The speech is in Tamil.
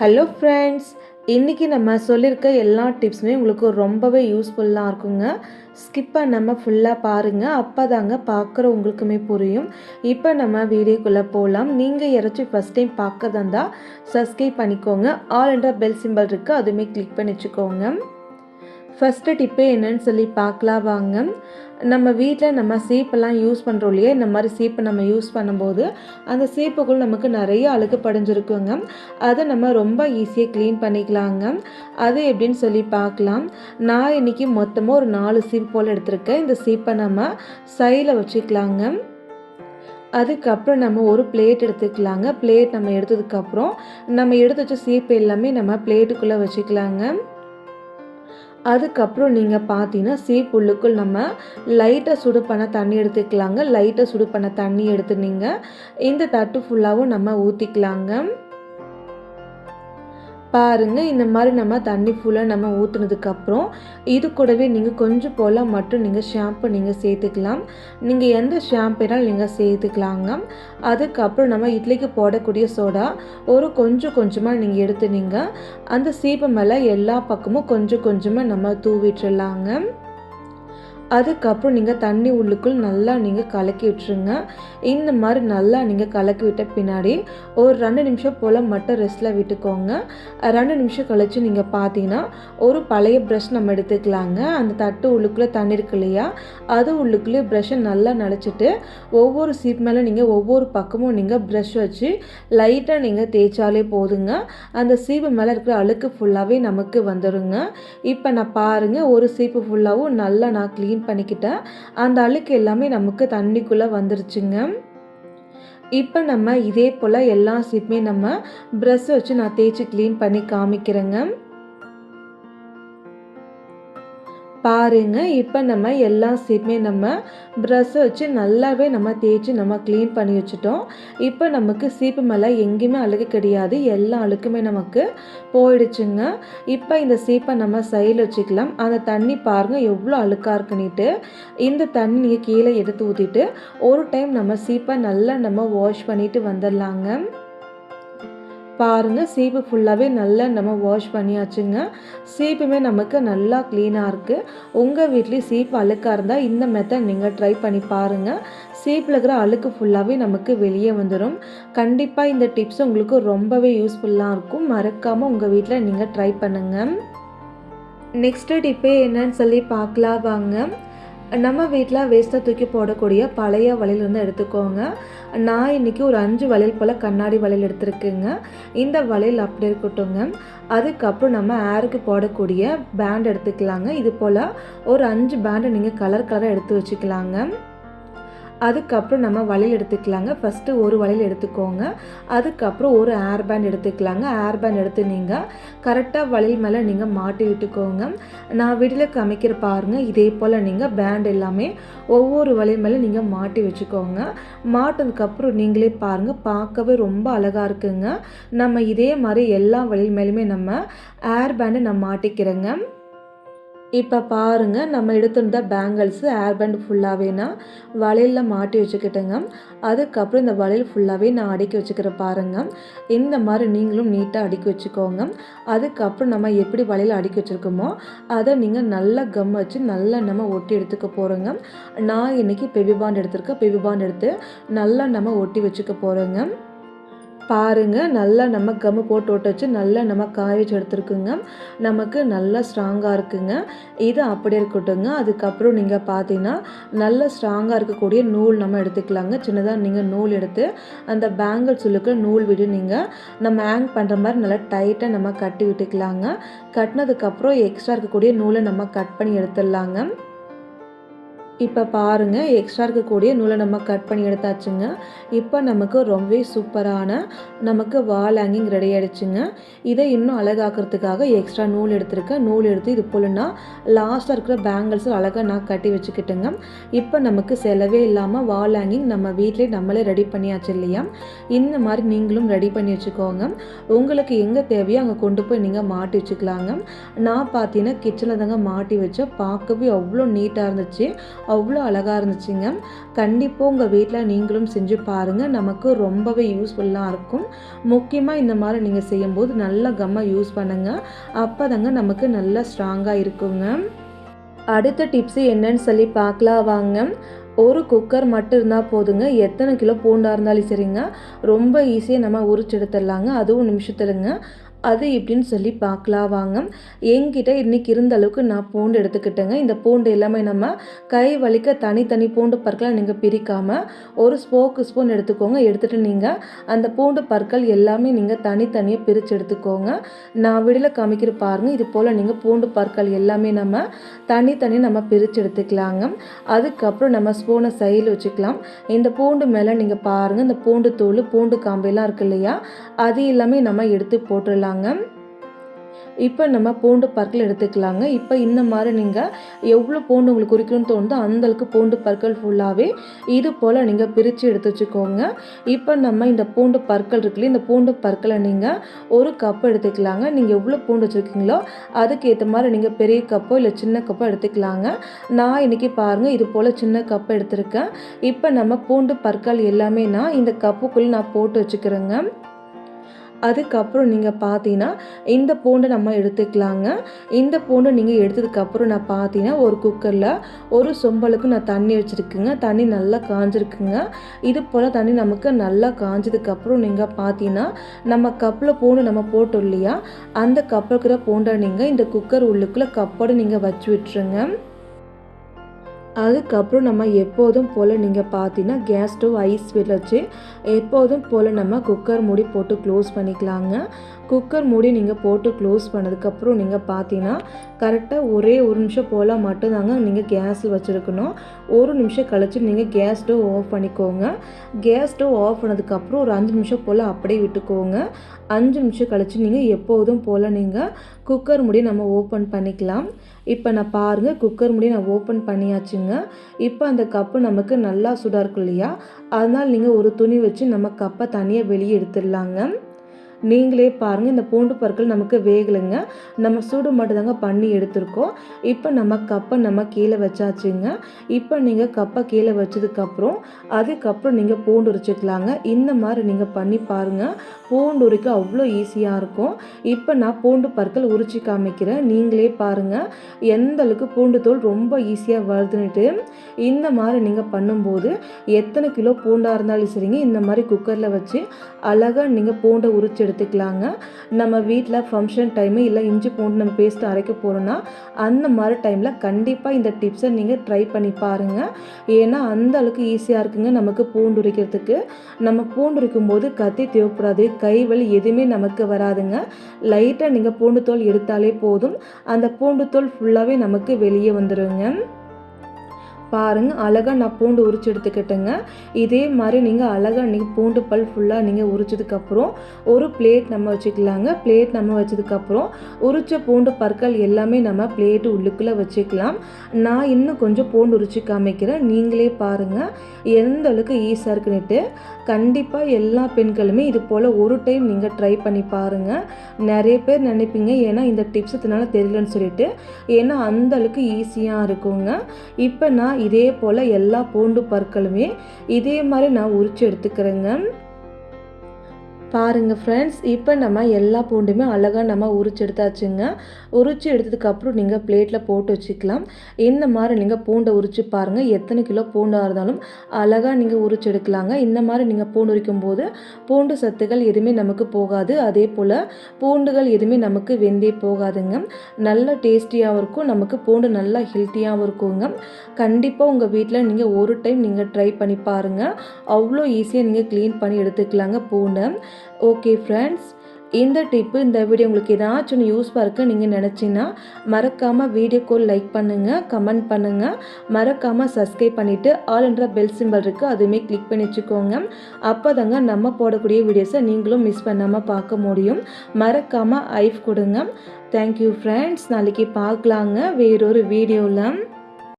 ஹலோ ஃப்ரெண்ட்ஸ், இன்றைக்கி நம்ம சொல்லியிருக்க எல்லா டிப்ஸுமே உங்களுக்கு ரொம்பவே யூஸ்ஃபுல்லாக இருக்குங்க. ஸ்கிப் பண்ணாமல் ஃபுல்லாக பாருங்கள். அப்போ தாங்க பார்க்குற உங்களுக்குமே புரியும். இப்போ நம்ம வீடியோக்குள்ளே போகலாம். நீங்கள் யாராச்சும் ஃபஸ்ட் டைம் பார்க்கறதா இருந்தால் சப்ஸ்கிரைப் பண்ணிக்கோங்க. ஆல் என்ற பெல் சிம்பிள் இருக்குது, அதுவுமே கிளிக் பண்ணி வச்சுக்கோங்க. ஃபஸ்ட்டு டிப்பு என்னன்னு சொல்லி பார்க்கலாம் வாங்க. நம்ம வீட்டில் நம்ம சீப்பெல்லாம் யூஸ் பண்ணுறோம் இல்லையா, இந்த மாதிரி சீப்பை நம்ம யூஸ் பண்ணும்போது அந்த சீப்புக்குள் நமக்கு நிறைய அழுக்கு படிஞ்சிருக்குங்க. அதை நம்ம ரொம்ப ஈஸியாக க்ளீன் பண்ணிக்கலாங்க. அது எப்படின்னு சொல்லி பார்க்கலாம். நான் இன்றைக்கி மொத்தமாக ஒரு 4 சீப்பு போல் எடுத்திருக்கேன். இந்த சீப்பை நம்ம சைடில் வச்சுக்கலாங்க. அதுக்கப்புறம் நம்ம ஒரு பிளேட் எடுத்துக்கலாங்க. பிளேட் நம்ம எடுத்ததுக்கப்புறம் நம்ம எடுத்து வச்ச சீப்பு எல்லாமே நம்ம பிளேட்டுக்குள்ளே வச்சுக்கலாங்க. அதுக்கப்புறம் நீங்கள் பார்த்தீங்கன்னா சீப்பு உள்ளுக்குள் நம்ம லைட்டாக சுடு பண்ண தண்ணி எடுத்துக்கலாங்க. லைட்டாக சுடு பண்ண தண்ணி எடுத்து நீங்கள் இந்த தட்டு ஃபுல்லாகவும் நம்ம ஊற்றிக்கலாங்க. பாருங்கள், இந்த மாதிரி நம்ம தண்ணி ஃபுல்லாக நம்ம ஊற்றுனதுக்கப்புறம் இது கூடவே நீங்கள் கொஞ்சம் போல் மட்டும் நீங்கள் ஷாம்பு நீங்கள் சேர்த்துக்கலாம். நீங்கள் எந்த ஷாம்புனாலும் நீங்கள் சேர்த்துக்கலாங்க. அதுக்கப்புறம் நம்ம இட்லிக்கு போடக்கூடிய சோடா ஒரு கொஞ்சமாக நீங்கள் எடுத்து நீங்கள் அந்த சீப்பு மேலே எல்லா பக்கமும் கொஞ்சமாக நம்ம தூவிட்டுலாங்க. அதுக்கப்புறம் நீங்கள் தண்ணி உள்ளுக்குள் நல்லா நீங்கள் கலக்கி விட்டுருங்க. இந்த மாதிரி நல்லா நீங்கள் கலக்கி விட்ட பின்னாடி ஒரு 2 நிமிஷம் போல் மட்டும் ரெஸ்ட்டில் விட்டுக்கோங்க. 2 நிமிஷம் கழித்து நீங்கள் பார்த்தீங்கன்னா ஒரு பழைய ப்ரஷ் நம்ம எடுத்துக்கலாங்க. அந்த தட்டு உள்ளுக்குள்ளே தண்ணி இருக்கு இல்லையா, அது உள்ளுக்குள்ளே ப்ரஷ்ஷை நல்லா நனைச்சிட்டு ஒவ்வொரு சீப் மேலே நீங்கள் ஒவ்வொரு பக்கமும் நீங்கள் ப்ரஷ் வச்சு லைட்டாக நீங்கள் தேய்ச்சாலே போதுங்க. அந்த சீப்பு மேலே இருக்கிற அழுக்கு ஃபுல்லாகவே நமக்கு வந்துடுங்க. இப்போ நான் பாருங்கள், ஒரு சீப்பு ஃபுல்லாகவும் நல்லா நான் க்ளீன் பண்ணிக்கிட்டேன். அந்த அழுக்கு எல்லாமே நமக்கு தண்ணிக்குள்ளே வந்துருச்சுங்க. இப்போ நம்ம இதே போல் எல்லா சீப்புமே நம்ம ப்ரஷ் வச்சு நான் தேய்ச்சி க்ளீன் பண்ணி காமிக்கிறேங்க. பாருங்க, இப்போ நம்ம எல்லா சீப்புமே நம்ம ப்ரஷ்ஷை வச்சு நல்லாவே நம்ம தேய்ச்சி நம்ம க்ளீன் பண்ணி வச்சுட்டோம். இப்போ நமக்கு சீப்பு மேலே எங்கேயுமே அழுக்கு கிடையாது, எல்லா அழுக்குமே நமக்கு போயிடுச்சுங்க. இப்போ இந்த சீப்பை நம்ம சைடில் வச்சுக்கலாம். அந்த தண்ணி பாருங்கள் எவ்வளோ அழுக்காக இருக்குன்னுட்டு. இந்த தண்ணி நீங்கள் கீழே எடுத்து ஊற்றிட்டு ஒரு டைம் நம்ம சீப்பை நல்லா நம்ம வாஷ் பண்ணிவிட்டு வந்துடலாங்க. பாருங்கள், சீப்பு ஃபுல்லாகவே நல்லா நம்ம வாஷ் பண்ணியாச்சுங்க. சீப்புமே நமக்கு நல்லா க்ளீனாக இருக்குது. உங்கள் வீட்லேயும் சீப்பு அழுக்காக இருந்தால் இந்த மெத்தட் நீங்கள் ட்ரை பண்ணி பாருங்கள். சீப்பில் இருக்கிற அழுக்கு ஃபுல்லாகவே நமக்கு வெளியே வந்துடும். கண்டிப்பாக இந்த டிப்ஸ் உங்களுக்கு ரொம்பவே யூஸ்ஃபுல்லாக இருக்கும். மறக்காமல் உங்கள் வீட்டில் நீங்கள் ட்ரை பண்ணுங்கள். நெக்ஸ்ட்டு டிப்பே என்னன்னு சொல்லி பார்க்கலாம் வாங்க. நம்ம வீட்டில் வேஸ்ட்டாக தூக்கி போடக்கூடிய பழைய வளையல் வந்து எடுத்துக்கோங்க. நான் இன்றைக்கி ஒரு 5 வளையல் போல் கண்ணாடி வளையல் எடுத்துருக்குங்க. இந்த வளையல் அப்படி இருக்கட்டுங்க. அதுக்கப்புறம் நம்ம ஏருக்கு போடக்கூடிய பேண்ட் எடுத்துக்கலாங்க. இது போல் ஒரு 5 பேண்டை நீங்கள் கலராக எடுத்து வச்சுக்கலாங்க. அதுக்கப்புறம் நம்ம வளையல் எடுத்துக்கலாங்க. ஃபஸ்ட்டு ஒரு வளையல் எடுத்துக்கோங்க. அதுக்கப்புறம் ஒரு ஏர் பேண்ட் எடுத்துக்கலாங்க. ஏர் பேண்ட் எடுத்து நீங்கள் கரெக்டாக வளையல் மேலே நீங்கள் மாட்டி விட்டுக்கோங்க. நான் வீட்டில் காமிக்கிற பாருங்கள், இதே போல் நீங்கள் பேண்ட் எல்லாமே ஒவ்வொரு வளையல் மேலே நீங்கள் மாட்டி வச்சுக்கோங்க. மாட்டினதுக்கப்புறம் நீங்களே பாருங்கள், பார்க்கவே ரொம்ப அழகாக இருக்குங்க. நம்ம இதே மாதிரி எல்லா வளையல் மேலேயுமே நம்ம ஏர் பேண்டை நான் மாட்டிக்கிறேங்க. இப்போ பாருங்கள், நம்ம எடுத்திருந்த பேங்கிள்ஸு ஏர் பேண்ட் ஃபுல்லாகவே நான் வளையலில் மாட்டி வச்சுக்கிட்டேங்க. அதுக்கப்புறம் இந்த வளையல் ஃபுல்லாகவே நான் அடுக்கி வச்சுக்கிறேன் பாருங்கள். இந்த மாதிரி நீங்களும் நீட்டாக அடுக்கி வச்சுக்கோங்க. அதுக்கப்புறம் நம்ம எப்படி வளையல் அடுக்கி வச்சுருக்கோமோ அதை நீங்கள் நல்லா கம் வச்சு நல்லா நம்ம ஒட்டி எடுத்துக்க போகிறோங்க. நான் இன்றைக்கி பெபி பாண்ட் எடுத்திருக்கேன். பெபி பாண்ட் எடுத்து நல்லா நம்ம ஒட்டி வச்சுக்க போகிறோங்க. பாருங்கள், நல்லா நம்ம கம்மு போட்டு ஒட்ட வச்சு நல்லா நம்ம காய வச்சு எடுத்துருக்குங்க. நமக்கு நல்லா ஸ்ட்ராங்காக இருக்குங்க. இது அப்படியே இருக்கட்டுங்க. அதுக்கப்புறம் நீங்கள் பார்த்தீங்கன்னா நல்லா ஸ்ட்ராங்காக இருக்கக்கூடிய நூல் நம்ம எடுத்துக்கலாங்க. சின்னதாக நீங்கள் நூல் எடுத்து அந்த பேங்கிள்ஸ் உள்ளுக்கு நூல் விட்டு நீங்கள் நம்ம ஹேங் பண்ணுற மாதிரி நல்லா டைட்டாக நம்ம கட்டி விட்டுக்கலாங்க. கட்டினதுக்கப்புறம் எக்ஸ்ட்ரா இருக்கக்கூடிய நூலை நம்ம கட் பண்ணி எடுத்துடலாங்க. இப்போ பாருங்கள், எக்ஸ்ட்ரா இருக்கக்கூடிய நூலை நம்ம கட் பண்ணி எடுத்தாச்சுங்க. இப்போ நமக்கு ரொம்பவே சூப்பரான நமக்கு வால் ஹேங்கிங் ரெடி ஆகிடுச்சுங்க. இதை இன்னும் அழகாக்கிறதுக்காக எக்ஸ்ட்ரா நூல் எடுத்துருக்கேன். நூல் எடுத்து இது போல் நான் லாஸ்ட்டாக இருக்கிற பேங்கிள்ஸ் அழகாக நான் கட்டி வச்சுக்கிட்டேங்க. இப்போ நமக்கு செலவே இல்லாமல் வால் ஹேங்கிங் நம்ம வீட்டிலே நம்மளே ரெடி பண்ணியாச்சு இல்லையா. இந்த மாதிரி நீங்களும் ரெடி பண்ணி வச்சுக்கோங்க. உங்களுக்கு எங்கே தேவையோ அங்கே கொண்டு போய் நீங்கள் மாட்டி வச்சுக்கலாங்க. நான் பார்த்தீங்கன்னா கிச்சனில் தாங்க மாட்டி வச்சேன். பார்க்கவே அவ்வளோ நீட்டாக இருந்துச்சு, அவ்வளோ அழகாக இருந்துச்சுங்க. கண்டிப்பாக உங்கள் வீட்டில் நீங்களும் செஞ்சு பாருங்கள். நமக்கு ரொம்பவே யூஸ்ஃபுல்லாக இருக்கும். முக்கியமாக இந்த மாதிரி நீங்கள் செய்யும்போது நல்லா கம்மாக யூஸ் பண்ணுங்கள். அப்போ தாங்க நமக்கு நல்லா ஸ்ட்ராங்காக இருக்குங்க. அடுத்த டிப்ஸு என்னன்னு சொல்லி பார்க்கலாம் வாங்க. ஒரு குக்கர் மட்டும் இருந்தால் போதுங்க. எத்தனை கிலோ பூண்டாக இருந்தாலும் சரிங்க, ரொம்ப ஈஸியாக நம்ம உரிச்சு எடுத்துடலாங்க. அதுவும் நிமிஷத்துலங்க. அது எப்படின்னு சொல்லி பார்க்கலாம் வாங்க. என்கிட்ட இன்றைக்கி இருந்த அளவுக்கு நான் பூண்டு எடுத்துக்கிட்டேங்க. இந்த பூண்டு எல்லாமே நம்ம கை வலிக்க தனித்தனி பூண்டு பற்களை நீங்கள் பிரிக்காமல் ஒரு ஸ்பூன் எடுத்துக்கோங்க. எடுத்துகிட்டு நீங்கள் அந்த பூண்டு பற்கள் எல்லாமே நீங்கள் தனித்தனியாக பிரித்து எடுத்துக்கோங்க. நான் வீடியோவில் காமிக்கிற பாருங்கள். இது போல் நீங்கள் பூண்டு பற்கள் எல்லாமே நம்ம தனித்தனியாக நம்ம பிரித்து எடுத்துக்கலாங்க. அதுக்கப்புறம் நம்ம ஸ்பூனை சைடில் வச்சுக்கலாம். இந்த பூண்டு மேலே நீங்கள் பாருங்கள், இந்த பூண்டு தூள் பூண்டு காம்பெல்லாம் இருக்கு இல்லையா, அது எல்லாமே நம்ம எடுத்து போட்டுடலாம். இப்போ நம்ம பூண்டு பற்கள் எடுத்துக்கலாங்க. இப்போ இந்த மாதிரி நீங்கள் எவ்வளோ பூண்டு உங்களுக்கு உரிக்கணும்னு தோணுதோ அந்தளவுக்கு பூண்டு பற்கள் ஃபுல்லாகவே இது போல் நீங்கள் பிரித்து எடுத்து வச்சுக்கோங்க. இப்போ நம்ம இந்த பூண்டு பற்கள் இருக்குல்ல, இந்த பூண்டு பற்களை நீங்கள் ஒரு கப்பு எடுத்துக்கலாங்க. நீங்கள் எவ்வளோ பூண்டு வச்சுருக்கீங்களோ அதுக்கு ஏற்ற மாதிரி நீங்கள் பெரிய கப்போ இல்லை சின்ன கப்போ எடுத்துக்கலாங்க. நான் இன்றைக்கி பாருங்கள் இது போல் சின்ன கப்பு எடுத்திருக்கேன். இப்போ நம்ம பூண்டு பற்கள் எல்லாமே நான் இந்த கப்புக்குள்ளே நான் போட்டு வச்சுக்கிறேங்க. அதுக்கப்புறம் நீங்கள் பார்த்தீங்கன்னா இந்த பூண்டை நம்ம எடுத்துக்கலாங்க. இந்த பூண்டை நீங்கள் எடுத்ததுக்கப்புறம் நான் பார்த்தீங்கன்னா ஒரு குக்கரில் ஒரு சொம்பலுக்கு நான் தண்ணி வச்சுருக்குங்க. தண்ணி நல்லா காஞ்சிருக்குங்க. இது போல் தண்ணி நமக்கு நல்லா காஞ்சதுக்கப்புறம் நீங்கள் பார்த்தீங்கன்னா நம்ம கப்பில் பூண்டு நம்ம போட்டோம் இல்லையா, அந்த கப்பில் இருக்கிற பூண்டை நீங்கள் இந்த குக்கர் உள்ளுக்குள்ளே கப்போடு நீங்கள் வச்சு விட்டுருங்க. அதுக்கப்புறம் நம்ம எப்போதும் போல் நீங்கள் பார்த்தீங்கன்னா கேஸ் ஸ்டவ் ஹை ஸ்பீடில் வச்சு எப்போதும் போல் நம்ம குக்கர் மூடி போட்டு க்ளோஸ் பண்ணிக்கலாங்க. குக்கர் மூடி நீங்கள் போட்டு க்ளோஸ் பண்ணதுக்கப்புறம் நீங்கள் பார்த்தீங்கன்னா கரெக்டாக ஒரே ஒரு நிமிஷம் போல் மட்டும்தாங்க நீங்கள் கேஸில் வச்சுருக்கணும். ஒரு நிமிஷம் கழித்து நீங்கள் கேஸ் ஸ்டவ் ஆஃப் பண்ணிக்கோங்க. கேஸ் ஸ்டவ் ஆஃப் பண்ணதுக்கப்புறம் ஒரு 5 நிமிஷம் போல் அப்படியே விட்டுக்கோங்க. 5 நிமிஷம் கழித்து நீங்கள் எப்போதும் போல் நீங்கள் குக்கர் மூடி நம்ம ஓப்பன் பண்ணிக்கலாம். இப்போ நான் பாருங்கள் குக்கர் மூடி நான் ஓப்பன் பண்ணியாச்சுங்க. இப்போ அந்த கப்பு நமக்கு நல்லா சூடாக இருக்கும் இல்லையா, அதனால் நீங்கள் ஒரு துணி வச்சு நம்ம கப்பை தனியாக வெளியே எடுத்துடலாங்க. நீங்களே பாருங்கள் இந்த பூண்டு பற்கள் நமக்கு வேகலைங்க. நம்ம சூடு மட்டும் தாங்க பண்ணி எடுத்துருக்கோம். இப்போ நம்ம கப்பை நம்ம கீழே வச்சாச்சுங்க. இப்போ நீங்கள் கப்பை கீழே வச்சதுக்கப்புறம் அதுக்கப்புறம் நீங்கள் பூண்டு உரிச்சிக்கலாங்க. இந்த மாதிரி நீங்கள் பண்ணி பாருங்கள். பூண்டு உரிக்க அவ்வளோ ஈஸியாக இருக்கும். இப்போ நான் பூண்டு பற்கள் உரிச்சு காமிக்கிறேன். நீங்களே பாருங்கள் எந்த அளவுக்கு பூண்டு தோல் ரொம்ப ஈஸியாக வருதுன்னுட்டு. இந்த மாதிரி நீங்கள் பண்ணும்போது எத்தனை கிலோ பூண்டாக இருந்தாலும் சரிங்க, இந்த மாதிரி குக்கரில் வச்சு அழகாக நீங்கள் பூண்டை உரிச்சு எடுத்துக்கலாங்க. நம்ம வீட்டில் ஃபங்க்ஷன் டைமு இல்லை இஞ்சி பூண்டு நம்ம பேஸ்ட்டு அரைக்க போகிறோன்னா அந்த மாதிரி டைமில் கண்டிப்பாக இந்த டிப்ஸை நீங்கள் ட்ரை பண்ணி பாருங்கள். ஏன்னா அந்த அளவுக்கு ஈஸியாக இருக்குங்க நமக்கு பூண்டு உரிக்கிறதுக்கு. நம்ம பூண்டு உரிக்கும் போது கத்தி தேவைப்படாது, கை வலி எதுவுமே நமக்கு வராதுங்க. லைட்டாக நீங்கள் பூண்டு தோல் எடுத்தாலே போதும், அந்த பூண்டு தோல் ஃபுல்லாகவே நமக்கு வெளியே வந்துடுங்க. பாருங்கள் அழகாக நான் பூண்டு உரிச்சு எடுத்துக்கிட்டேங்க. இதே மாதிரி நீங்கள் அழகாக நீங்கள் பூண்டு பல் ஃபுல்லாக நீங்கள் உரிச்சதுக்கப்புறம் ஒரு பிளேட் நம்ம வச்சுக்கலாங்க. பிளேட் நம்ம வச்சதுக்கப்புறம் உரிச்ச பூண்டு பற்கள் எல்லாமே நம்ம பிளேட்டு உள்ளுக்குள்ளே வச்சுக்கலாம். நான் இன்னும் கொஞ்சம் பூண்டு உரிச்சு காமிக்கிறேன். நீங்களே பாருங்கள் எந்த அளவுக்கு ஈஸியாக இருக்குன்னுட்டு. கண்டிப்பாக எல்லா பெண்களுமே இது போல் ஒரு டைம் நீங்கள் ட்ரை பண்ணி பாருங்கள். நிறைய பேர் நினைப்பீங்க ஏன்னா இந்த டிப்ஸ் இதனால தெரியலன்னு சொல்லிட்டு, ஏன்னா அந்த அளவுக்கு ஈஸியாக இருக்குங்க. இப்போ நான் இதே போல் எல்லா பூண்டு பற்களுமே இதே மாதிரி நான் உரிச்சு எடுத்துக்கிறேங்க. பாருங்கள் ஃப்ரெண்ட்ஸ், இப்போ நம்ம எல்லா பூண்டுமே அழகாக நம்ம உரிச்சு எடுத்தாச்சுங்க. உரிச்சு எடுத்ததுக்கப்புறம் நீங்கள் பிளேட்டில் போட்டு வச்சுக்கலாம். இந்த மாதிரி நீங்கள் பூண்டை உரிச்சு பாருங்கள். எத்தனை கிலோ பூண்டாக இருந்தாலும் அழகாக நீங்கள் உரிச்சு எடுக்கலாங்க. இந்த மாதிரி நீங்கள் பூண்டு உரிக்கும் போது பூண்டு சத்துக்கள் எதுவுமே நமக்கு போகாது. அதே போல் பூண்டுகள் எதுவுமே நமக்கு வெந்தே போகாதுங்க. நல்ல டேஸ்டியாகவும் இருக்கும், நமக்கு பூண்டு நல்லா ஹெல்த்தியாகவும் இருக்குங்க. கண்டிப்பாக உங்கள் வீட்டில் நீங்கள் ஒரு டைம் நீங்கள் ட்ரை பண்ணி பாருங்கள். அவ்வளோ ஈஸியாக நீங்கள் க்ளீன் பண்ணி எடுத்துக்கலாங்க பூண்டை. ஓகே ஃப்ரெண்ட்ஸ், இந்த டிப்பு இந்த வீடியோ உங்களுக்கு ஏதாச்சும் ஒன்று யூஸ்ஃபுல்லாக இருக்குது நீங்கள் நினச்சிங்கன்னா மறக்காமல் வீடியோக்கு லைக் பண்ணுங்கள், கமெண்ட் பண்ணுங்கள், மறக்காமல் சப்ஸ்கிரைப் பண்ணிவிட்டு ஆல் என்ற பெல் சிம்பல் இருக்குது அதுவுமே கிளிக் பண்ணி வச்சுக்கோங்க. அப்போ தாங்க நம்ம போடக்கூடிய வீடியோஸை நீங்களும் மிஸ் பண்ணாமல் பார்க்க முடியும். மறக்காமல் ஐஃப் கொடுங்க. தேங்க்யூ ஃப்ரெண்ட்ஸ், நாளைக்கு பார்க்கலாங்க வேறொரு வீடியோவில்.